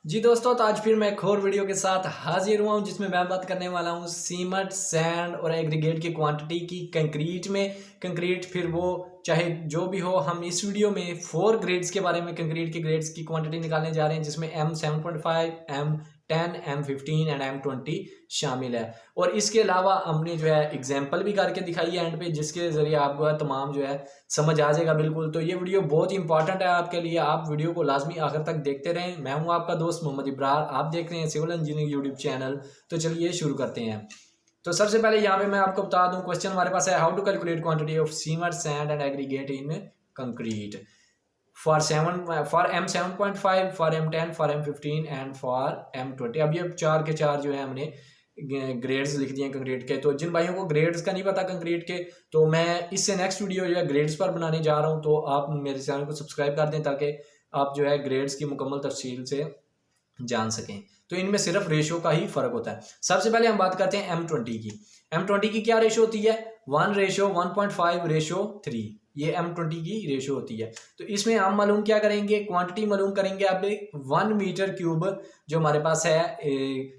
जी दोस्तों, तो आज फिर मैं एक और वीडियो के साथ हाजिर हुआ हूँ जिसमें मैं बात करने वाला हूँ सीमेंट, सैंड और एग्रीगेट की क्वांटिटी की कंक्रीट में। कंक्रीट फिर वो चाहे जो भी हो, हम इस वीडियो में 4 ग्रेड्स के बारे में, कंक्रीट के ग्रेड्स की क्वांटिटी निकालने जा रहे हैं जिसमें M7.5, M10, M15 and M20 शामिल है। और इसके अलावा हमने जो है एग्जाम्पल भी करके दिखाई है एंड पे, जिसके ज़रिए आपको तमाम जो है समझ आ जाएगा बिल्कुल। तो ये वीडियो बहुत ही इंपॉर्टेंट है आपके लिए, आप वीडियो को लाजमी आखिर तक देखते रहें। मैं हूं आपका दोस्त मोहम्मद इब्रार, आप देख रहे हैं सिविल इंजीनियरिंग यूट्यूब चैनल। तो चलिए शुरू करते हैं। तो सबसे पहले यहाँ पे मैं आपको बता दूं, क्वेश्चन हमारे पास है, how to calculate quantity of cement, sand and aggregate in concrete for M7.5, for M10, for M15 and for M20। अब ये चार के चार जो है हमने ग्रेड्स लिख दिए कंक्रीट के। तो जिन भाइयों को ग्रेड्स का नहीं पता कंक्रीट के, तो मैं इससे नेक्स्ट वीडियो जो है ग्रेड्स पर बनाने जा रहा हूं। तो आप मेरे चैनल को सब्सक्राइब कर दें ताकि आप जो है ग्रेड्स की मुकम्मल तफसील से जान सकें। तो इनमें सिर्फ रेशो का ही फर्क होता है। सबसे पहले हम बात करते हैं M20 की। M20 की क्या रेशो होती है? 1:1.5:3। ये M20 की रेशो होती है। तो इसमें हम मालूम क्या करेंगे, क्वांटिटी मालूम करेंगे। अब 1 मीटर क्यूब जो हमारे पास है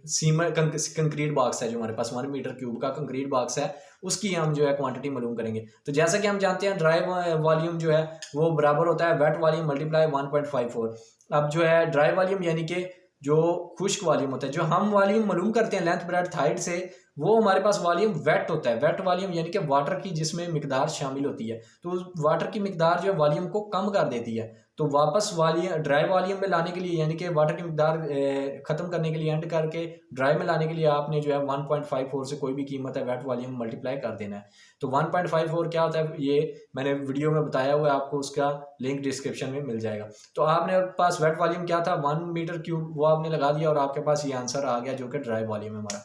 सीमेंट कंक्रीट बॉक्स है, जो हमारे पास 1 मीटर क्यूब का कंक्रीट बॉक्स है, उसकी हम जो है क्वांटिटी मालूम करेंगे। तो जैसा कि हम जानते हैं ड्राई वॉल्यूम जो है वो बराबर होता है वेट वॉल्यूम मल्टीप्लाई 1.54। अब जो है ड्राई वॉल्यूम यानी कि जो खुश्क वॉल्यूम होता है, जो हम वॉल्यूम मालूम करते हैं लेंथ ब्रेड्थ हाइट से, वो हमारे पास वॉल्यूम वेट होता है। वेट वॉल्यूम यानी कि वाटर की जिसमें मिकदार शामिल होती है, तो वाटर की मिकदार जो है वॉल्यूम को कम कर देती है। तो वापस वॉल्यूम ड्राई वॉल्यूम में लाने के लिए, यानी कि वाटर की मिकदार खत्म करने के लिए, एंड करके ड्राई में लाने के लिए, आपने जो है 1.54 से कोई भी कीमत है वेट वॉल्यूम मल्टीप्लाई कर देना है। तो 1.54 क्या होता है ये मैंने वीडियो में बताया हुआ है, आपको उसका लिंक डिस्क्रिप्शन में मिल जाएगा। तो आपने पास वेट वॉल्यूम क्या था, 1 मीटर क्यूब, वो आपने लगा दिया और आपके पास ये आंसर आ गया जो कि ड्राई वॉल्यूम है हमारा।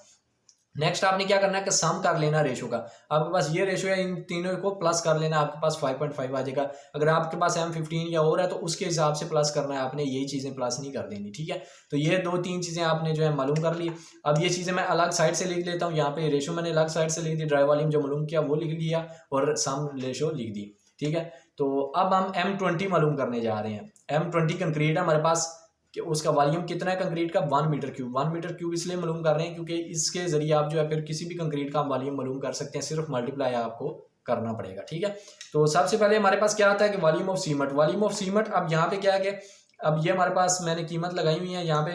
नेक्स्ट आपने क्या करना है कि सम कर लेना रेशो का। आपके पास ये रेशो है, इन तीनों को प्लस कर लेना, आपके पास 5.5 आ जाएगा। अगर आपके पास M15 या और है तो उसके हिसाब से प्लस करना है आपने, यही चीज़ें प्लस नहीं कर देनी, ठीक है। तो ये 2-3 चीज़ें आपने जो है मालूम कर ली। अब ये चीज़ें मैं अलग साइड से लिख लेता हूँ। यहाँ पे रेशो मैंने अलग साइड से लिख दी, ड्राई वॉल्यूम जो मालूम किया वो लिख लिया और सम रेशो लिख दी, ठीक है। तो अब हम M20 मालूम करने जा रहे हैं। M20 कंक्रीट है हमारे पास, कि उसका वॉल्यूम कितना है कंक्रीट का, 1 मीटर क्यूब। 1 मीटर क्यूब इसलिए मालूम कर रहे हैं क्योंकि इसके जरिए आप जो है फिर किसी भी कंक्रीट का वॉल्यूम मालूम कर सकते हैं, सिर्फ मल्टीप्लाई आपको करना पड़ेगा, ठीक है। तो सबसे पहले हमारे पास क्या आता है कि volume of cement. Volume of cement, अब यहाँ पे क्या है कि अब ये हमारे पास मैंने कीमत लगाई हुई है यहाँ पे।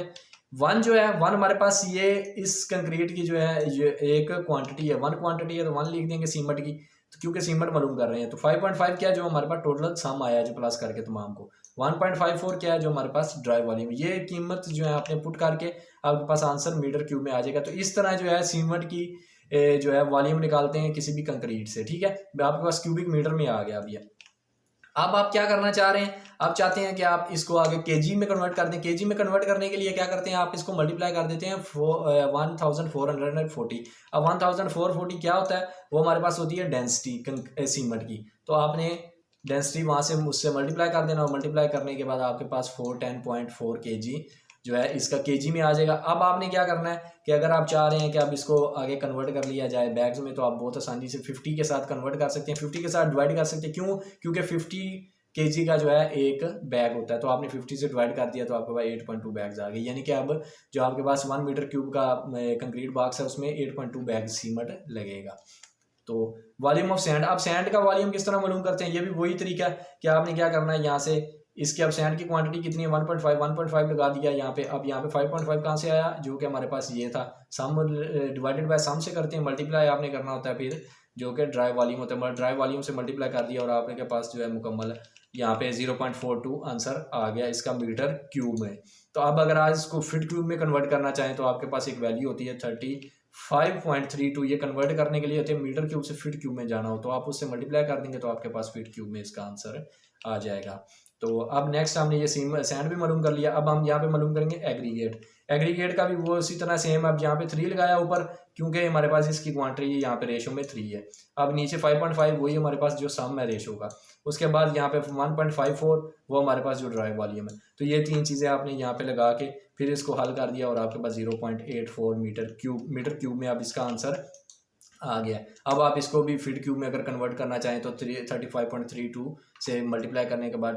1 जो है, 1 हमारे पास ये इस कंक्रीट की जो है ये एक क्वांटिटी है, 1 क्वांटिटी है, तो 1 लिख देंगे सीमेंट की, तो क्योंकि सीमेंट मालूम कर रहे हैं। तो 5.5 क्या है जो हमारे पास टोटल सम आया जो प्लस करके तमाम को। 1.54 क्या है जो हमारे पास ड्राई वॉल्यूम। ये कीमत जो है आपने पुट करके आपके पास आंसर मीटर क्यूब में आ जाएगा। तो इस तरह जो है सीमेंट की जो है वॉल्यूम निकालते हैं किसी भी कंक्रीट से, ठीक है। आपके पास क्यूबिक मीटर में आ गया अभी। अब आप क्या करना चाह रहे हैं, आप चाहते हैं कि आप इसको आगे केजी में कन्वर्ट कर दें। केजी में कन्वर्ट करने के लिए क्या करते हैं, आप इसको मल्टीप्लाई कर देते हैं 1440। अब 1440 क्या होता है, वो हमारे पास होती है डेंसिटी सीमेंट की। तो आपने डेंसिटी वहाँ से उससे मल्टीप्लाई कर देना, और मल्टीप्लाई करने के बाद आपके पास 410.4 kg जो है इसका केजी में आ जाएगा। अब आपने क्या करना है कि अगर आप चाह रहे हैं कि आप इसको आगे कन्वर्ट कर लिया जाए बैग्स में, तो आप बहुत आसानी से 50 के साथ कन्वर्ट कर सकते हैं, 50 के साथ डिवाइड कर सकते हैं। क्यों? क्योंकि 50 kg का जो है एक बैग होता है, तो आपने 50 से डिवाइड कर दिया तो आपके पास 8.2 बैग्स आ गए। यानी कि अब जो आपके पास 1 मीटर क्यूब का कंक्रीट बॉक्स है उसमें 8.2 बैग सीमेंट लगेगा। तो वॉल्यूम ऑफ सैंड, अब सैंड का वॉल्यूम किस तरह मालूम करते हैं, ये भी वही तरीका है कि आपने क्या करना है, यहाँ से इसके अब सैंड की क्वांटिटी कितनी है, 1.5 लगा दिया यहाँ पे। अब यहाँ पे 5.5 कहाँ से आया, जो कि हमारे पास ये था, सम डिवाइडेड बाय सम से करते हैं, मल्टीप्लाई आपने करना होता है फिर जो कि ड्राई वॉल्यूम होता है, ड्राई वॉल्यूम से मल्टीप्लाई कर दिया और आपके पास जो है मुकम्मल यहाँ पे 0.42 आंसर आ गया इसका मीटर क्यूब में। तो अब अगर आज इसको फिट क्यूब में कन्वर्ट करना चाहें तो आपके पास एक वैल्यू होती है 35.32। ये कन्वर्ट करने के लिए होते हैं मीटर क्यूब से फिट क्यूब में जाना हो, तो आप उससे मल्टीप्लाई कर देंगे तो आपके पास फिट क्यूब में इसका आंसर आ जाएगा। तो अब नेक्स्ट हमने ये सैंड भी मालूम कर लिया। अब हम यहाँ पे मालूम करेंगे एग्रीगेट। एग्रीगेट का भी वो उसी तरह सेम, अब यहाँ पे 3 लगाया ऊपर क्योंकि हमारे पास इसकी क्वांटिटी यहाँ पे रेशो में 3 है। अब नीचे 5.5 वही हमारे पास जो सम है रेशो का। उसके बाद यहाँ पे 1.54 वो हमारे पास जो ड्राई वॉल्यूम है। तो ये 3 चीज़ें आपने यहाँ पे लगा के फिर इसको हल कर दिया और आपके पास 0.84 मीटर क्यूब में अब इसका आंसर आ गया। अब आप इसको भी फीट क्यूब में अगर कन्वर्ट करना चाहें तो 35.32 से मल्टीप्लाई करने के बाद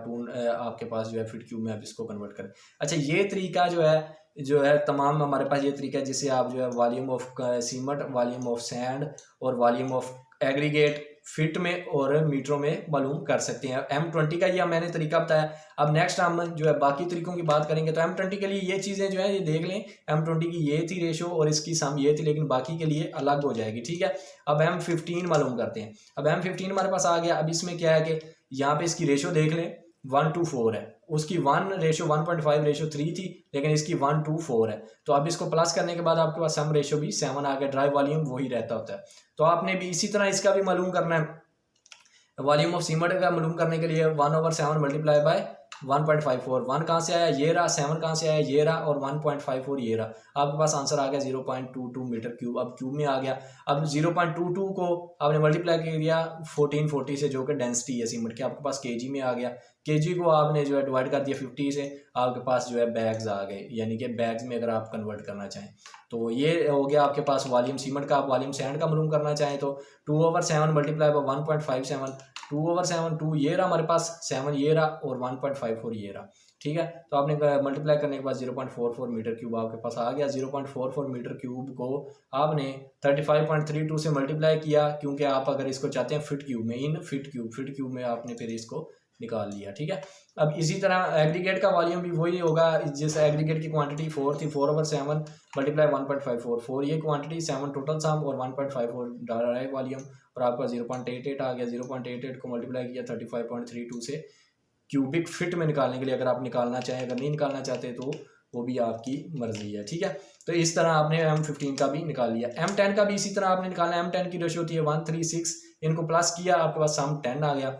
आपके पास जो है फीट क्यूब में आप इसको कन्वर्ट करें। अच्छा, ये तरीका जो है जो है तमाम हमारे पास ये तरीका है जिससे आप जो है volume of cement, volume of sand और वॉल्यूम ऑफ एग्रीगेट फिट में और मीटरों में मालूम कर सकते हैं। M20 का ये मैंने तरीका बताया। अब नेक्स्ट हम जो है बाकी तरीकों की बात करेंगे। तो M20 के लिए ये चीज़ें जो है ये देख लें, M20 की ये थी रेशो और इसकी सम ये थी, लेकिन बाकी के लिए अलग हो जाएगी, ठीक है। अब M15 मालूम करते हैं। अब M15 हमारे पास आ गया। अब इसमें क्या है कि यहाँ पे इसकी रेशो देख लें 1:4 है, उसकी 1:1.5:3 थी, लेकिन इसकी 1:4 है। तो अब इसको प्लस करने के बाद आपके पास सम रेशो भी 7 आ गया। ड्राई वॉल्यूम वही रहता होता है। तो आपने भी इसी तरह इसका भी मालूम करना है। वॉल्यूम ऑफ सीमेंट का मालूम करने के लिए 1/7 मल्टीप्लाई बाय 1.54। 1 कहाँ से आया, ये रहा। 7 कहाँ से आया, ये रहा। और 1.54 ये रहा। आपके पास आंसर आ गया 0.22 मीटर क्यूब। अब क्यूब में आ गया। अब 0.22 को आपने मल्टीप्लाई किया 1440 से, जो कि डेंसिटी है सीमेंट की, आपके पास केजी में आ गया। केजी को आपने जो है डिवाइड कर दिया 50 से, आपके पास जो है बैग्स आ गए, यानी कि बैग्स में अगर आप कन्वर्ट करना चाहें। तो ये हो गया आपके पास वॉल्यूम सीमेंट का। आप वॉल्यूम सैंड का मालूम करना चाहें तो 2/7 मल्टीप्लाई बाय 1.57। 2/7 2 ये रहा हमारे पास, 7 ये रहा और 1.54 ये रहा, ठीक है। तो आपने मल्टीप्लाई करने के बाद 0.44 मीटर क्यूब आपके पास आ गया। 0.44 मीटर क्यूब को आपने 35.32 से मल्टीप्लाई किया, क्योंकि आप अगर इसको चाहते हैं फिट क्यूब में, इन फिट क्यूब में आपने फिर इसको निकाल लिया, ठीक है। अब इसी तरह एग्रीगेट का वॉल्यूम भी वही होगा। जिस एग्रीगेट की क्वांटिटी 4 थी, 4/7 मल्टीप्लाई 1.54, 4 ये क्वांटिटी, 7 टोटल सम और 1.54 ड्राई वॉल्यूम, और आपका 0.88 आ गया। 0.88 को मल्टीप्लाई किया 35.32 से क्यूबिक फिट में निकालने के लिए, अगर आप निकालना चाहें। अगर नहीं निकालना चाहते तो वो भी आपकी मर्जी है, ठीक है। तो इस तरह आपने M15 का भी निकाल लिया। M10 का भी इसी तरह आपने निकालना है। M10 की रेशो होती है 1:36। इनको प्लस किया, आपके पास सम 10 आ गया।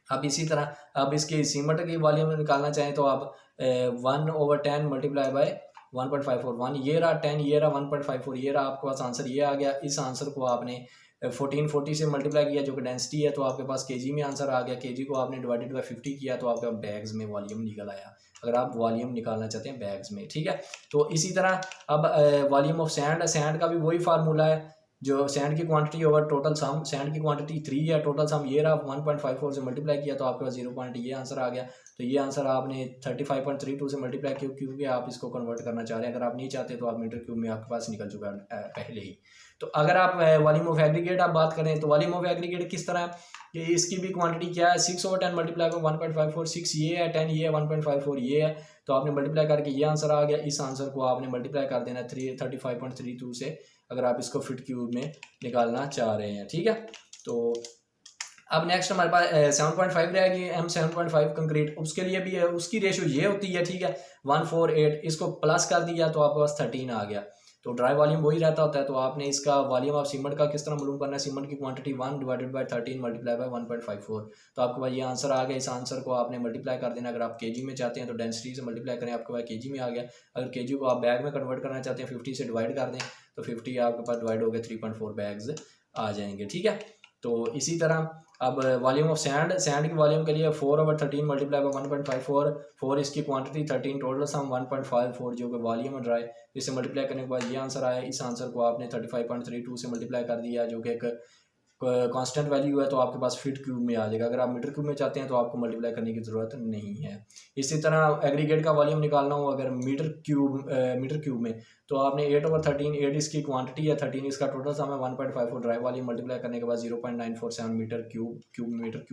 अब इसी तरह अब इसके सीमेंट की वॉल्यूम निकालना चाहें तो आप 1/10 मल्टीप्लाई बाय 1.54, 1 ये रहा, 10 ये रहा, 1.54 ये रहा, आपके पास आंसर ये आ गया। इस आंसर को आपने 1440 से मल्टीप्लाई किया, जो कि डेंसिटी है, तो आपके पास केजी में आंसर आ गया। केजी को आपने डिवाइडेड बाय 50 किया, तो आपका बैग्स में वॉल्यूम निकल आया, अगर आप वॉल्यूम निकालना चाहते हैं बैग्स में, ठीक है। तो इसी तरह अब वॉल्यूम ऑफ सैंड का भी वही फार्मूला है। जो सैंड की quantity over total sum, sand की क्वांटिटी 3 है, टोटल सम ये रहा, 1.54 से मल्टीप्लाई किया, तो आपके पास 0. ये आंसर आ गया। तो ये आंसर आपने 35.32 से मल्टीप्लाई किया, क्योंकि आप इसको कन्वर्ट करना चाह रहे हैं। अगर आप नहीं चाहते तो आप मीटर क्यूब में आपके पास निकल चुका है पहले ही। तो अगर आप वॉल्यूम ऑफ एग्रीगेट आप बात करें तो वॉल्यूम ऑफ एग्रीगेट किस तरह है कि इसकी भी क्वांटिटी क्या है, 6/10 मल्टीप्लाई बाय 1.54, 6 ये है, 10 ये है, 1.54 ये है। तो आपने मल्टीप्लाई करके ये आंसर आ गया। इस आंसर को आपने मल्टीप्लाई कर देना 35.32 से, अगर आप इसको फिट क्यूब में निकालना चाह रहे हैं, ठीक है। तो अब नेक्स्ट हमारे पास 7.5 रहेगी, M7.5 कंक्रीट। उसके लिए भी है, उसकी रेशो ये होती है, ठीक है, 148। इसको प्लस कर दिया तो आपके पास 13 आ गया। तो ड्राई वॉल्यूम वही रहता होता है। तो आपने इसका वॉल्यूम ऑफ सीमेंट का किस तरह मालूम करना है, सीमेंट की quantity 1 divided by 13 multiply by 1.54। तो आपके पास ये आंसर आ गया। इस आंसर को आपने मल्टीप्लाई कर देना। अगर आप केजी में चाहते हैं तो डेंसिटी से मल्टीप्लाई करें, आपके पास केजी में आ गया। अगर केजी को आप बैग में कन्वर्ट करना चाहते हैं 50 से डिवाइड कर दें, तो 50 आपके पास डिवाइड हो गया 3.4 बैग्स आ जाएंगे, ठीक है। तो इसी तरह अब वॉल्यूम ऑफ सैंड की वॉल्यूम के लिए 4/13 मल्टीप्लाई बाय 1.54, 4 इसकी क्वांटिटी, 13 टोटल सम 1.54 जो कि वॉल्यूम ड्राई। इससे मल्टीप्लाई करने के बाद ये आंसर आया। इस आंसर को आपने 35.32 से मल्टीप्लाई कर दिया, जो कि एक कांस्टेंट वैल्यू है, तो आपके पास फिट क्यूब में आ जाएगा। अगर आप मीटर क्यूब में चाहते हैं तो आपको मल्टीप्लाई करने की ज़रूरत नहीं है। इसी तरह एग्रीगेट का वॉल्यूम निकालना हो अगर मीटर क्यूब में, तो आपने 8/13, 8 इसकी क्वांटिटी है, 13 इसका टोटल सम है, 1.54 ड्राई वॉल्यूम मल्टीप्लाई करने के बाद 0.947 मीटर क्यूब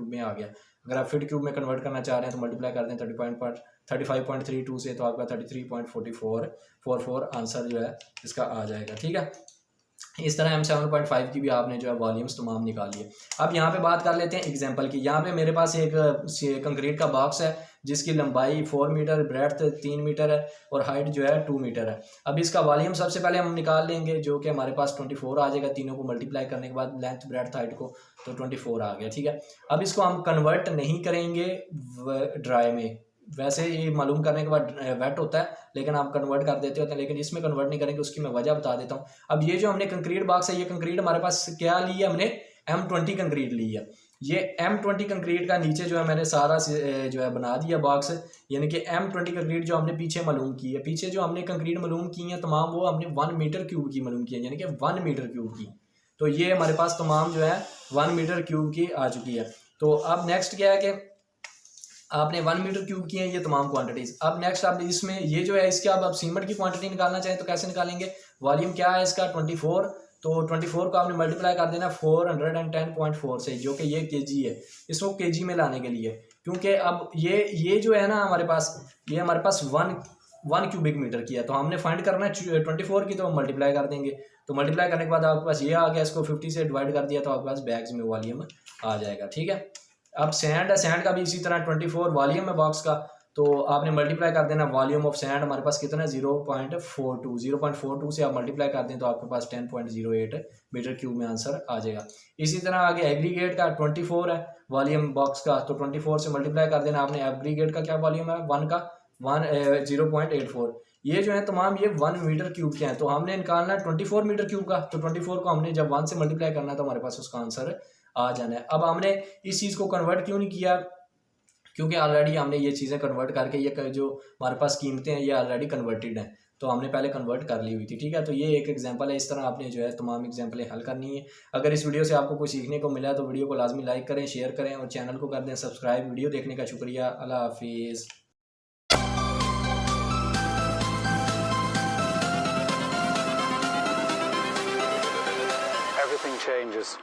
में आ गया। अगर आप फिट क्यूब में कन्वर्ट करना चाह रहे हैं तो मल्टीप्लाई कर दें 35.32 से, तो आपका 33.44 आंसर जो है इसका आ जाएगा, ठीक है। इस तरह M7.5 की भी आपने जो है वॉल्यूम्स तमाम निकाल लिए। अब यहाँ पे बात कर लेते हैं एग्जांपल की। यहाँ पे मेरे पास एक कंक्रीट का बॉक्स है जिसकी लंबाई 4 मीटर, ब्रेड्थ 3 मीटर है और हाइट जो है 2 मीटर है। अब इसका वॉल्यूम सबसे पहले हम निकाल लेंगे, जो कि हमारे पास 24 आ जाएगा। तीनों को मल्टीप्लाई करने के बाद लेंथ, ब्रेड्थ, हाइट को, तो 24 आ गया, ठीक है। अब इसको हम कन्वर्ट नहीं करेंगे ड्राई में, वैसे ये मालूम करने के बाद वेट होता है, लेकिन आप कन्वर्ट कर देते होते हैं, लेकिन इसमें कन्वर्ट नहीं करेंगे। उसकी मैं वजह बता देता हूँ। अब ये जो हमने कंक्रीट बॉक्स है, ये कंक्रीट हमारे पास क्या ली है, हमने M20 कंक्रीट ली है। ये M20 कंक्रीट का नीचे जो है मैंने सारा जो है बना दिया बॉक्स, यानी कि M20 कंक्रीट जो हमने पीछे मालूम की है, पीछे जो हमने कंक्रीट मालूम की है तमाम, वो हमने 1 मीटर क्यूब की मालूम की है, यानी कि 1 मीटर क्यूब की। तो ये हमारे पास तमाम जो है 1 मीटर क्यूब की आ चुकी है। तो अब नेक्स्ट क्या है कि आपने 1 मीटर क्यूब की है ये तमाम क्वांटिटीज़। अब नेक्स्ट आप इसमें ये जो है इसके अब आप सीमेंट की क्वांटिटी निकालना चाहें तो कैसे निकालेंगे, वॉल्यूम क्या है इसका 24, तो 24 को आपने मल्टीप्लाई कर देना 410.4 से, जो कि ये केजी है, इसको केजी में लाने के लिए, क्योंकि अब ये जो है ना हमारे पास, ये हमारे पास वन क्यूबिक मीटर की है, तो हमने फाइंड करना है 24 की, तो हम मल्टीप्लाई कर देंगे। तो मल्टीप्लाई करने के बाद आपके पास ये आ गया, इसको 50 से डिवाइड कर दिया तो आपके पास बैग्स में वॉल्यूम आ जाएगा। ठीक है, अब सैंड है, सैंड का भी इसी तरह 24 वॉल्यूम है बॉक्स का, तो आपने मल्टीप्लाई कर देना वॉल्यूम ऑफ सैंड हमारे पास कितना है 0.42 से आप मल्टीप्लाई कर दें तो आपके पास 10.08 मीटर क्यूब में आंसर आ जाएगा। इसी तरह आगे एग्रीगेट का 24 है वॉल्यूम बॉक्स का, तो 24 से मल्टीप्लाई कर देना आपने। एग्रीगेट का क्या वॉल्यूम है 0.84, ये जो है तमाम ये 1 मीटर क्यूब के हैं, तो हमने निकालना है 24 मीटर क्यूब का, तो 24 को हमने जब 1 से मल्टीप्लाई करना है तो हमारे पास उसका आंसर आ जाना है। अब हमने इस चीज़ को कन्वर्ट क्यों नहीं किया, क्योंकि ऑलरेडी हमने ये चीज़ें कन्वर्ट करके ये जो हमारे पास कीमतें हैं ये ऑलरेडी कन्वर्टेड हैं, तो हमने पहले कन्वर्ट कर ली हुई थी। ठीक है, तो ये एक एग्जांपल है, इस तरह आपने जो है तमाम एग्जांपलें हल करनी है। अगर इस वीडियो से आपको कुछ सीखने को मिला तो वीडियो को लाजमी लाइक करें, शेयर करें और चैनल को कर दें सब्सक्राइब। वीडियो देखने का शुक्रिया, अल्लाह हाफिज़। Everything changes.